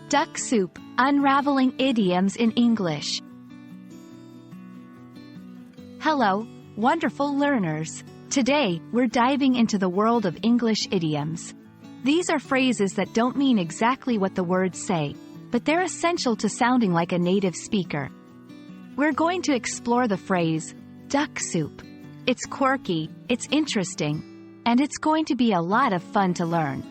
Duck soup, unraveling idioms in English. Hello, wonderful learners. Today, we're diving into the world of English idioms. These are phrases that don't mean exactly what the words say, but they're essential to sounding like a native speaker. We're going to explore the phrase, duck soup. It's quirky, it's interesting, and it's going to be a lot of fun to learn.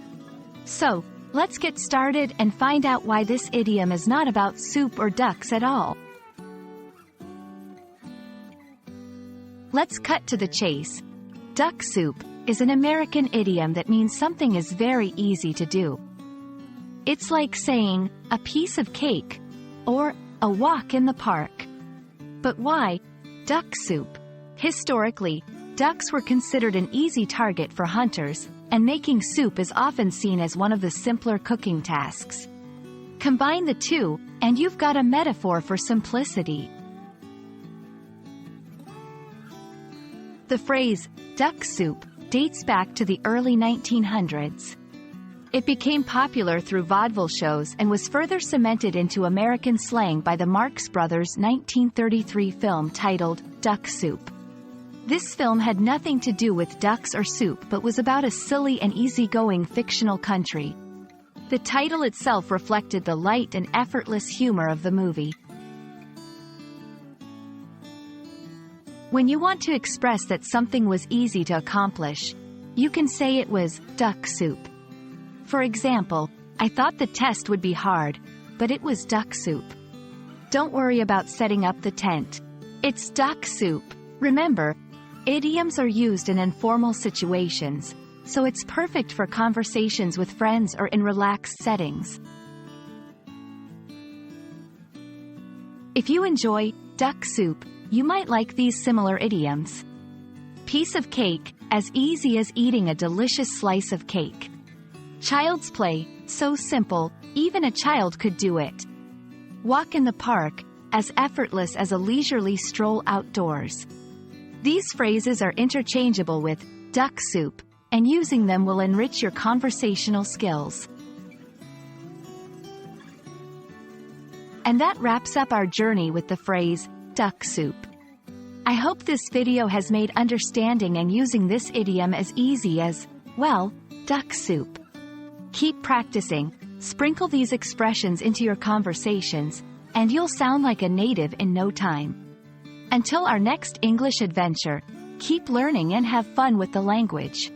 So, let's get started and find out why this idiom is not about soup or ducks at all. Let's cut to the chase. Duck soup is an American idiom that means something is very easy to do. It's like saying, a piece of cake, or a walk in the park. But why duck soup? Historically, ducks were considered an easy target for hunters, and making soup is often seen as one of the simpler cooking tasks. Combine the two, and you've got a metaphor for simplicity. The phrase, duck soup, dates back to the early 1900s. It became popular through vaudeville shows and was further cemented into American slang by the Marx Brothers' 1933 film titled, Duck Soup. This film had nothing to do with ducks or soup but was about a silly and easygoing fictional country. The title itself reflected the light and effortless humor of the movie. When you want to express that something was easy to accomplish, you can say it was duck soup. For example, I thought the test would be hard, but it was duck soup. Don't worry about setting up the tent. It's duck soup. Remember, idioms are used in informal situations, so it's perfect for conversations with friends or in relaxed settings. If you enjoy duck soup, you might like these similar idioms. Piece of cake, as easy as eating a delicious slice of cake. Child's play, so simple, even a child could do it. Walk in the park, as effortless as a leisurely stroll outdoors. These phrases are interchangeable with duck soup, and using them will enrich your conversational skills. And that wraps up our journey with the phrase, duck soup. I hope this video has made understanding and using this idiom as easy as, well, duck soup. Keep practicing, sprinkle these expressions into your conversations, and you'll sound like a native in no time. Until our next English adventure, keep learning and have fun with the language.